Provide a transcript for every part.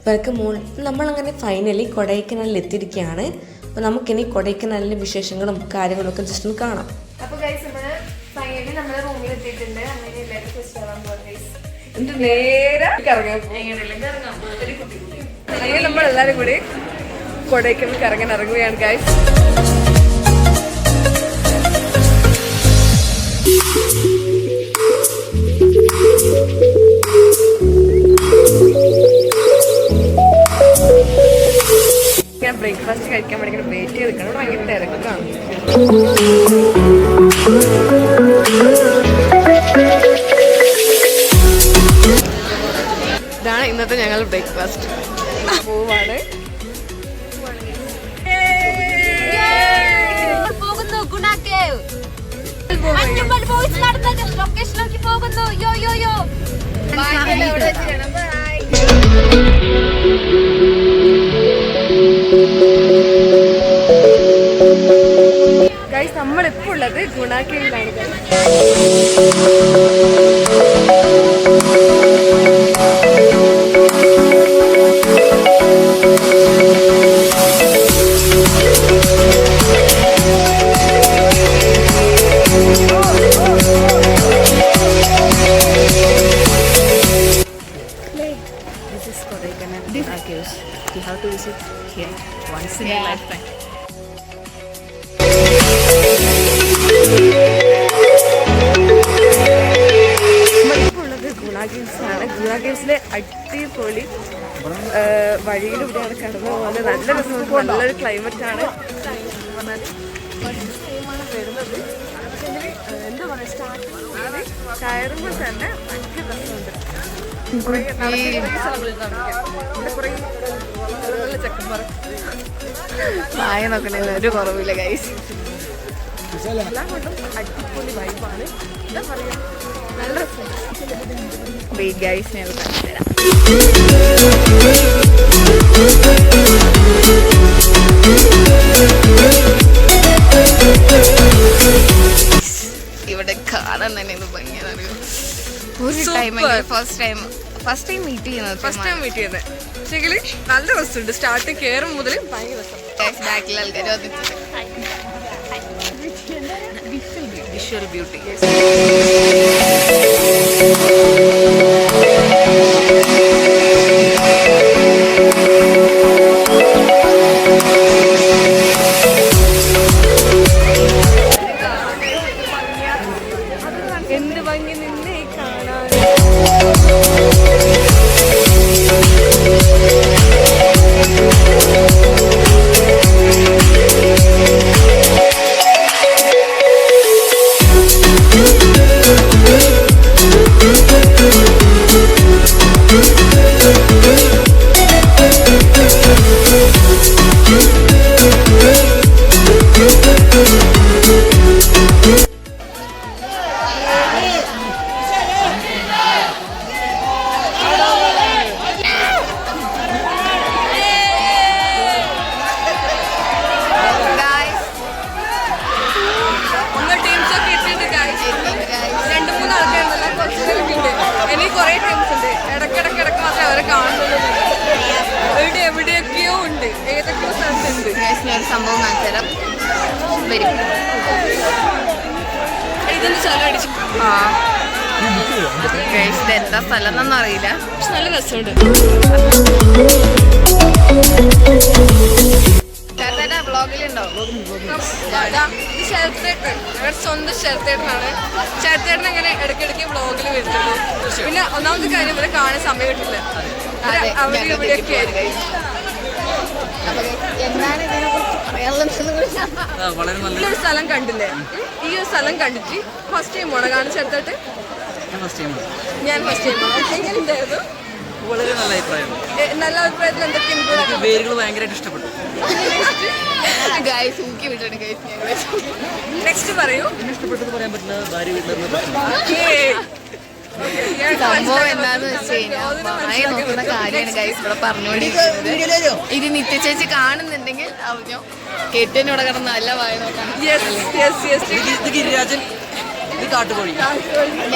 Welcome all. നമ്മളങ്ങനെ finally കൊടൈക്കനാലിൽ എത്തിയിരിക്കുകയാണ്. അപ്പോൾ നമുക്കിനി കൊടൈക്കനാലിൻ്റെ വിശേഷങ്ങളും കാര്യങ്ങളൊക്കെ ജസ്റ്റ് ഒന്ന് കാണാം. അപ്പോൾ ഗൈസ് നമ്മൾ ഫൈനലി നമ്മുടെ റൂമിൽ എത്തിയിട്ടുണ്ട്. അങ്ങനെ എല്ലാവരും ഫസ്റ്റ് ആവാൻ പോകാം ഗൈസ്. അങ്ങനെ നമ്മളെല്ലാവരും കൂടി കൊടൈക്കനാൽ കറങ്ങാൻ ഇറങ്ങുകയാണ് ഗൈസ്. ഞാൻ ബ്രേക്ക്ഫാസ്റ്റ് കഴിക്കാൻ വേണ്ടി വെയിറ്റ് ചെയ്ത് നിൽക്കണം. ഭയങ്കര തിരക്കാണ്. ഇതാണ് ഇന്നത്തെ ഞങ്ങളുടെ ബ്രേക്ക്ഫാസ്റ്റ്. പൂവാണ്. ഗൈസ് നമ്മളിപ്പോൾ ഉള്ളത് ഗുണാക്കേവിലാണ്. You have to visit here once in a lifetime. ഉള്ളത് ഗുണ കേവ്സാണ്. ഗുണ കേവ്സിലെ അടിപൊളി വഴിയിലൂടെയാണ് കടന്നു പോകുന്നത്. നല്ല രസമുണ്ട്. നല്ലൊരു ക്ലൈമറ്റ് ആണ്. വരുന്നത് എന്താ പറയുക, സ്റ്റാർട്ടിങ് കയറുമ്പോൾ തന്നെ ഭയങ്കര രസമുണ്ട്. വായ നോക്കണേ ഒരു കുറവില്ല ഗൈസ്. എല്ലാം കൊണ്ടും അടിപൊളി വൈബാണ്. എന്താ പറയാ, നല്ല രസമുണ്ട്. ഗൈസ് ഞാൻ കാണിച്ചു തരാം. ഇവിടെ കാണാൻ തന്നെ ഇത് ഭംഗിയാണ്. ഒരു ടൈം ഫസ്റ്റ് ടൈം മീറ്റ് ചെയ്യുന്നത് പക്ഷേങ്കിൽ നല്ല രസമുണ്ട്. സ്റ്റാർട്ടിങ് കയറും മുതൽ ഭയങ്കര രസം. ബാക്കിൽ ആൾക്കാർ വന്നിട്ടുണ്ട്. Visual beauty. എന്ത് ഭംഗി നിന്നെ കാണാൻ. എവിടെയൊക്കെയോ ഉണ്ട്, ഏതൊക്കെയോ സ്ഥലത്തുണ്ട്. ഞാൻ സംഭവം കാണിച്ചു തരാം. വരും. ഇതൊന്ന് സ്ഥലം അടിച്ചു. ഇത് എന്താ സ്ഥലം എന്നൊന്നും അറിയില്ല, പക്ഷെ നല്ല രസമുണ്ട്. ബ്ലോഗിലുണ്ടോ? ശരത്തേട്ടൻ, ഞങ്ങളുടെ സ്വന്തം ശരത്തേട്ടനാണ്. ശരത്തേട്ടൻ അങ്ങനെ ഇടയ്ക്കിടയ്ക്ക് വ്ളോഗിൽ വരുന്നുള്ളൂ. പിന്നെ ഒന്നാമത്തെ കാര്യം ഇവിടെ കാണാൻ സമയം കിട്ടില്ല. അവിടെ ഇവിടെയൊക്കെ ആയിരിക്കും. ഇതൊരു സ്ഥലം കണ്ടില്ലേ? ഈ ഒരു സ്ഥലം കണ്ടിട്ട് ഫസ്റ്റ് ടൈം ആണോ കാണിച്ചെടുത്തിട്ട്? ഞാൻ ഫസ്റ്റ് ടൈം ആണ്. എങ്ങനെ ഉണ്ടായിരുന്നു? വളരെ നല്ല അഭിപ്രായം. നല്ല അഭിപ്രായത്തിൽ എന്തൊക്കെ പേരുകൾ ഭയങ്കരമായിട്ട് ഇഷ്ടപ്പെട്ടു. നെക്സ്റ്റ് പറയൂ. ഇഷ്ടപ്പെട്ടത് പറയാൻ പറ്റില്ല. ഭാര്യ വീട്ടിൽ സംഭവം എന്താന്ന് വെച്ച് കഴിഞ്ഞാൽ വായ നോക്കുന്ന കാര്യമാണ് ഗൈസ് ഇവിടെ പറഞ്ഞുകൊണ്ടിരിക്കുന്നത്. ഇത് നിത്യ ചേച്ചി കാണുന്നുണ്ടെങ്കിൽ അറിഞ്ഞോ, കെട്ടിനോടെ കിടന്ന് നല്ല വായ നോക്കാൻ. ഗിരിരാജൻ, ഇത് കാട്ടുകോഴി.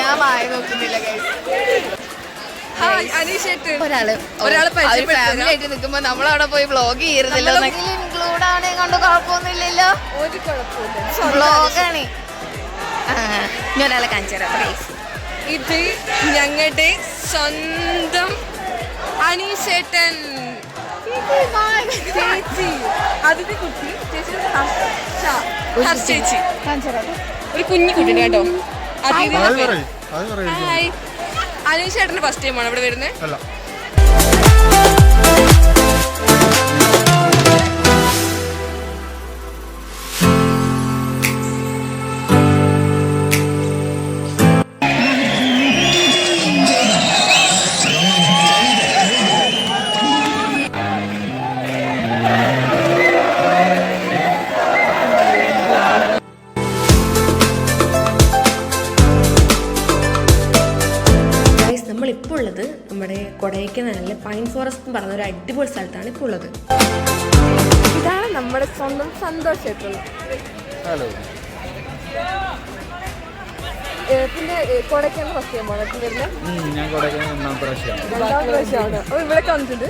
ഞാൻ വായ നോക്കുന്നില്ല ഗൈസ്. അനീഷേട്ട് ഒരാള് പരിചയപ്പെടുത്തി ഫാമിലി ആയിട്ട് നിൽക്കുമ്പോ നമ്മളവിടെ പോയി വ്ളോഗ് ചെയ്യരുതല്ലോ. ഇൻക്ലൂഡ് ആണ് കൊണ്ട് കുഴപ്പമൊന്നുമില്ലല്ലോ. ഒരു കുഴപ്പമില്ല. വ്ളോഗാണ്. ഇനി ഒരാളെ കാണിച്ചു തരാം. ഇത് ഞങ്ങളുടെ സ്വന്തം അനീഷേട്ടൻ ചേച്ചി, അതിഥി കുട്ടി ചേച്ചി ചേച്ചി, ഒരു കുഞ്ഞു കുട്ടിയാണ് കേട്ടോ. ഹായ്. അനീഷേട്ടന്റെ ഫസ്റ്റ് ടൈമാണ് ഇവിടെ വരുന്നത്. നമ്മളിപ്പോൾ ഉള്ളത് നമ്മുടെ കൊടൈക്കനാലിലെ പൈൻ ഫോറസ്റ്റ് എന്ന് പറഞ്ഞ ഒരു അടിപൊളി സ്ഥലത്താണ് ഇപ്പോൾ ഉള്ളത്. ഇതാണ് നമ്മുടെ സ്വന്തം സന്തോഷേട്ടൻ. പിന്നെ കൊടൈക്കനാൽ ഫസ്റ്റ് ടൈം ആണ് വരുന്നത്. ഞാൻ കൊടൈക്കനാൽ ഒന്നാം പ്രാവശ്യമാണ്. അപ്പോൾ ഇവിടെ വന്നിട്ടുണ്ട്.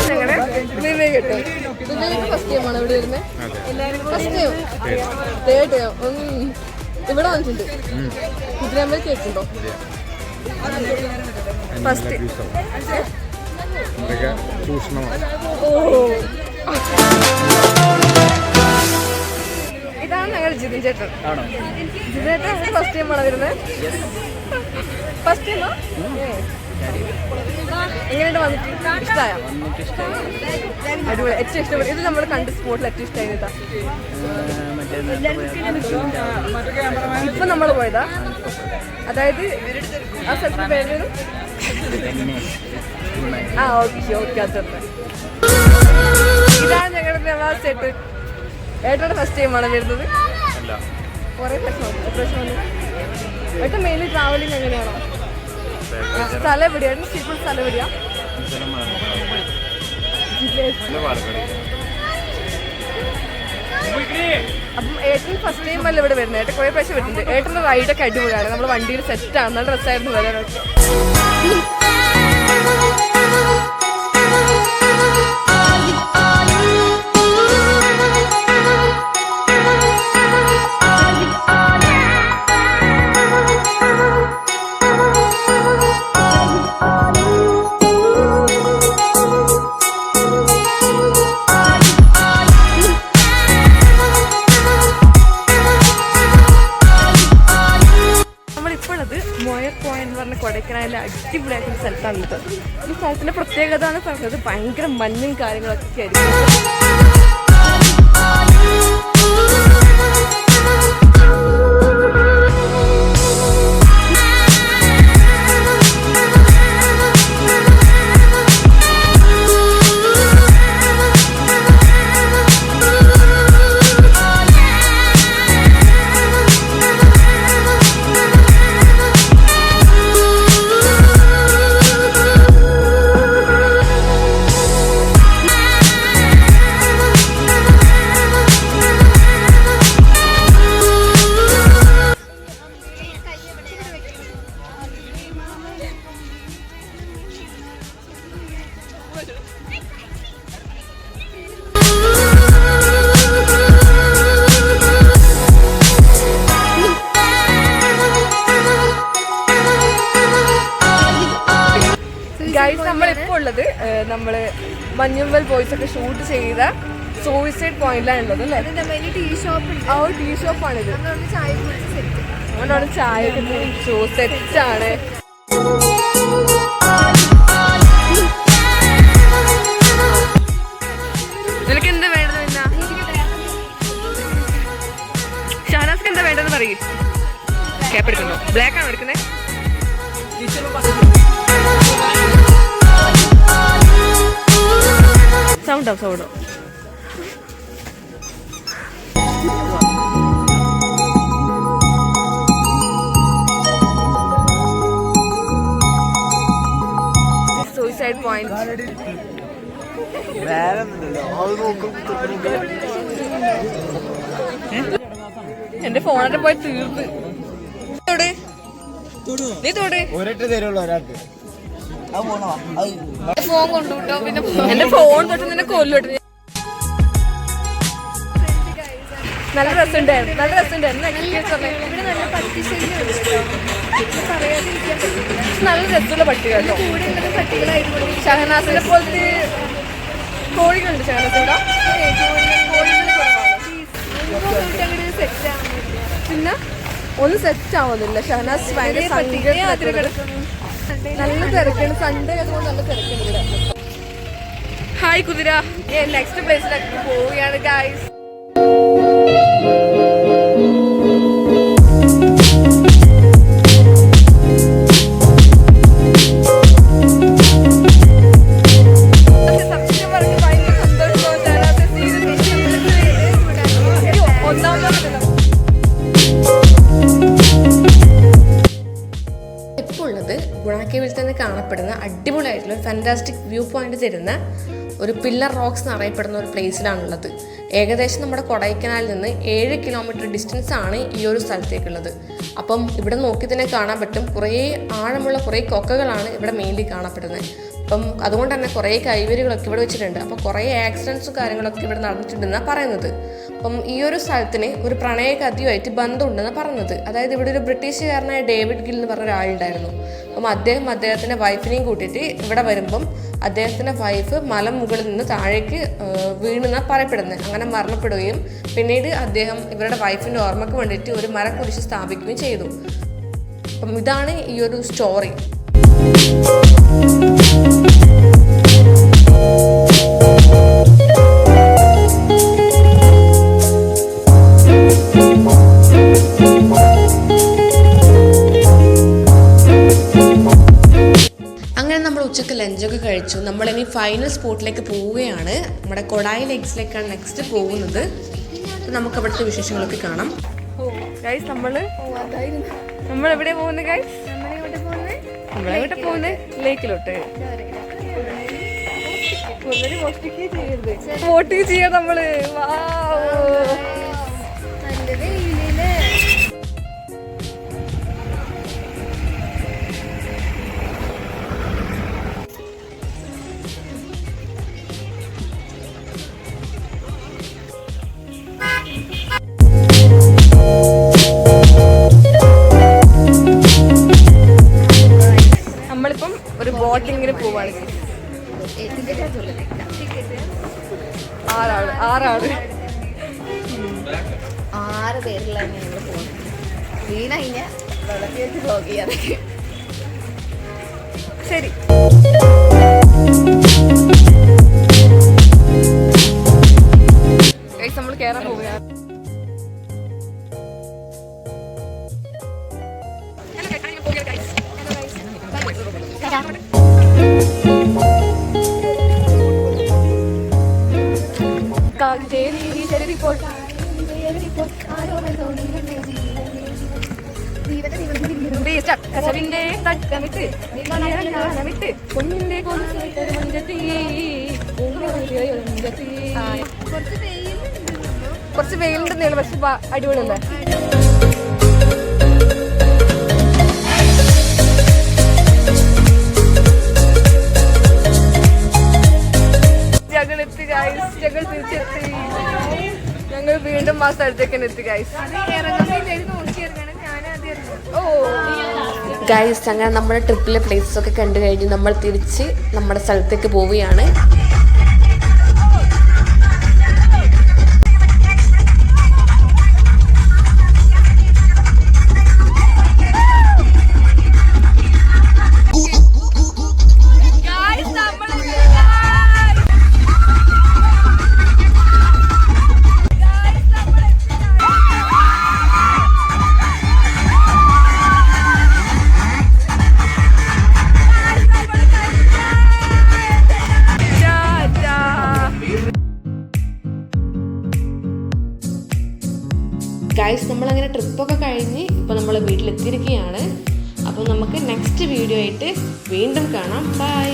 ഞങ്ങളുടെ വിവേക് കേട്ടോ. വിവേക് ഫസ്റ്റ് ടൈമാണ് ഇവിടെ വരുന്നത്. ഫസ്റ്റ് ടൈം തേർഡ് ടൈം ഇവിടെ വന്നിട്ടുണ്ട്. കുതിരാമ്പൽ കേൾക്കുന്നുണ്ടോ? ഫസ്റ്റ് ഇതാണ് ഞങ്ങൾ ജിതിൻ ചേട്ടൻ. ജിതിൻ ചേട്ടൻ ഫസ്റ്റ് ടൈമാണ് വരുന്നത്. ഫസ്റ്റ് ടൈമാ? എങ്ങനെയുണ്ട് വന്നിട്ട്? ഇഷ്ടമായോ? അടിപൊളി. ഏറ്റവും ഇഷ്ടപ്പെട്ടു ഇത് നമ്മൾ കണ്ട സ്പോട്ടിൽ ഏറ്റവും ഇഷ്ടമായിട്ടാ. ഇപ്പൊ നമ്മൾ പോയതാ, അതായത് ആ സ്ഥലത്തിന് പേര്. ആ ഓക്കെ ഓക്കെ. അത് ഇതാണ് ഞങ്ങളുടെ നവാസ് ചേട്ടൻ. ഏട്ടയുടെ ഫസ്റ്റ് ടൈമാണ് വരുന്നത്. കുറേ പ്രശ്നം ഏട്ടൻ മെയിൻലി ട്രാവലിംഗ് എങ്ങനെയാണോ? സ്ഥലം എവിടെയാണ്? സീക്വൽ സ്ഥലം എവിടെയാ? അപ്പം ഏട്ടൻ ഫസ്റ്റ് ടൈം അല്ല ഇവിടെ വരുന്നത്. ഏട്ടൻ കുറേ പ്രാവശ്യം വരുന്നുണ്ട്. ഏട്ടൻ്റെ റൈഡൊക്കെ അടിപൊളിയാണ്. നമ്മൾ വണ്ടിയിൽ സെറ്റാണ്. നല്ല ഡ്രസ്സായിരുന്നു വരാനൊക്കെ. കൊടൈക്കനാലിലെ അടിപൊളിയായിട്ടുള്ള സ്ഥലത്താണ് ഇത്. ഈ സ്ഥലത്തിന്റെ പ്രത്യേകത എന്ന് പറഞ്ഞത് ഭയങ്കര മഞ്ഞും കാര്യങ്ങളൊക്കെ ആയിരിക്കും. നമ്മളിപ്പോൾ ഉള്ളത് നമ്മള് മഞ്ഞുമ്മൽ ബോയ്സ് ഒക്കെ ഷൂട്ട് ചെയ്ത സൂയിസൈഡ് പോയിന്റിലാണ് ഉള്ളത് അല്ലേ? ടീ ഷോപ്പാണിത്. അതുകൊണ്ടാണ് ചായ ഒക്കെ കുടിച്ചു. സെറ്റാണ്. നിനക്ക് എന്താ വേണ്ടത്? പിന്നെ ഷാനാസ്ക്ക് എന്താ വേണ്ടതെന്ന് പറയും. ക്യാപ്പ് എടുക്കണ്ടോ? ബ്ലാക്ക് ആണോ എടുക്കുന്നത്? സൗണ്ടോ സൗണ്ടോ? Suicide point. എന്റെ ഫോണൊക്കെ പോയി തീർത്ത്. നീ തോടെ ഒരൊറ്റ തരുള്ളൂ ഒരാൾക്ക്. ഫോൺ കൊണ്ടുവിട്ടോ പിന്നെ എന്റെ ഫോൺ തൊട്ട് നിന്നെ കൊല്ലോട്ട്. നല്ല രസമുണ്ടായിരുന്നു, നല്ല രസമുണ്ടായിരുന്നു. നല്ല രസമുള്ള പട്ടിക കേട്ടോ. ഷഹനാസിനെ പോലത്തെ കോഴികളുണ്ട്. ഷഹനാസിന്റെ പിന്നെ ഒന്നും സെറ്റ് ആവുന്നില്ല. ഷഹനാസ് ഭയങ്കര നല്ല തിരക്കാണ്. സൺഡേ അതുകൊണ്ട് നല്ല തിരക്കുണ്ട് ഇവിടെ. ഹായ് കുതിര, നെക്സ്റ്റ് പ്ലേസിലേക്ക് പോവുകയാണ് ഗൈസ്. ഗുണാക്കേവിൽ തന്നെ കാണപ്പെടുന്ന അടിപൊളിയായിട്ടുള്ള ഫാന്റാസ്റ്റിക് വ്യൂ പോയിന്റ് തരുന്ന ഒരു പില്ലർ റോക്സ് എന്നറിയപ്പെടുന്ന ഒരു പ്ലേസിലാണുള്ളത്. ഏകദേശം നമ്മുടെ കൊടൈക്കനാലിൽ നിന്ന് 7 കിലോമീറ്റർ ഡിസ്റ്റൻസ് ആണ് ഈ ഒരു സ്ഥലത്തേക്കുള്ളത്. അപ്പം ഇവിടെ നോക്കി തന്നെ കാണാൻ പറ്റും, കുറേ ആഴമുള്ള കുറേ കൊക്കകളാണ് ഇവിടെ മെയിൻലി കാണപ്പെടുന്നത്. അപ്പം അതുകൊണ്ട് തന്നെ കുറേ കൈവരികളൊക്കെ ഇവിടെ വെച്ചിട്ടുണ്ട്. അപ്പോൾ കുറേ ആക്സിഡൻസും കാര്യങ്ങളൊക്കെ ഇവിടെ നടന്നിട്ടുണ്ടെന്നാണ് പറയുന്നത്. അപ്പം ഈ ഒരു സ്ഥലത്തിന് ഒരു പ്രണയകഥയുമായിട്ട് ബന്ധമുണ്ടെന്നാണ് പറഞ്ഞത്. അതായത് ഇവിടെ ഒരു ബ്രിട്ടീഷുകാരനായ ഡേവിഡ് ഗിൽ എന്ന് പറഞ്ഞ ഒരാളുണ്ടായിരുന്നു. അപ്പം അദ്ദേഹത്തിൻ്റെ വൈഫിനെയും കൂട്ടിയിട്ട് ഇവിടെ വരുമ്പം അദ്ദേഹത്തിൻ്റെ വൈഫ് മലമുകളിൽ നിന്ന് താഴേക്ക് വീണെന്നാണ് പറയപ്പെടുന്നത്. അങ്ങനെ മരണപ്പെടുകയും പിന്നീട് അദ്ദേഹം ഇവരുടെ വൈഫിൻ്റെ ഓർമ്മയ്ക്ക് വേണ്ടിയിട്ട് ഒരു മരക്കുരിശ് സ്ഥാപിക്കുകയും ചെയ്തു. അപ്പം ഇതാണ് ഈ ഒരു സ്റ്റോറി. അങ്ങനെ നമ്മൾ ഉച്ചക്ക് ലഞ്ചൊക്കെ കഴിച്ചു. നമ്മളിനി ഫൈനൽ സ്പോട്ടിലേക്ക് പോവുകയാണ്. നമ്മുടെ കൊടായി ലേക്സിലേക്കാണ് നെക്സ്റ്റ് പോകുന്നത്. നമുക്ക് അവിടുത്തെ വിശേഷങ്ങളൊക്കെ കാണാം. ഗൈസ് നമ്മളെവിടെയാ പോകുന്നത് ഗൈസ്? നമ്മളെവിടെ പോകുന്നത്? ലേക്കിലോട്ട്. വോട്ടിങ് ചെയ്യാം നമ്മള്. നമ്മളിപ്പം ഒരു ബോട്ടിങ്ങിന് പോവാണ്. 6 പേരിലാണ് ഞങ്ങൾ പോകുന്നത്. വീണ കഴിഞ്ഞാൽ വെള്ളത്തിൽ ബ്ലോഗ് ചെയ്യാതൊക്കെ. ശരി, നമ്മൾ കേറാൻ പോവുകയാണ്. കസവിന്റെ തക്കമിട്ട് പൊന്നിന്റെ കുറച്ച് വെയിലുണ്ടെന്നേ ഉള്ളു, പക്ഷെ അടിപൊളിയല്ലേ. ഞങ്ങളെത്തി ഗൈസ്, ഞങ്ങൾ തിരിച്ചെത്തി. ഞങ്ങൾ വീണ്ടും ആ സ്ഥലത്തേക്ക് എത്തി ഗൈസ്. ഗൈസ് അങ്ങനെ നമ്മുടെ ട്രിപ്പിലെ പ്ലേസസ് ഒക്കെ കണ്ടു കഴിഞ്ഞ് നമ്മൾ തിരിച്ച് നമ്മുടെ സ്ഥലത്തേക്ക് പോവുകയാണ്. ഗൈസ് നമ്മളങ്ങനെ ട്രിപ്പൊക്കെ കഴിഞ്ഞ് ഇപ്പോൾ നമ്മൾ വീട്ടിലെത്തിയിരിക്കുകയാണ്. അപ്പോൾ നമുക്ക് നെക്സ്റ്റ് വീഡിയോ ആയിട്ട് വീണ്ടും കാണാം. ബൈ.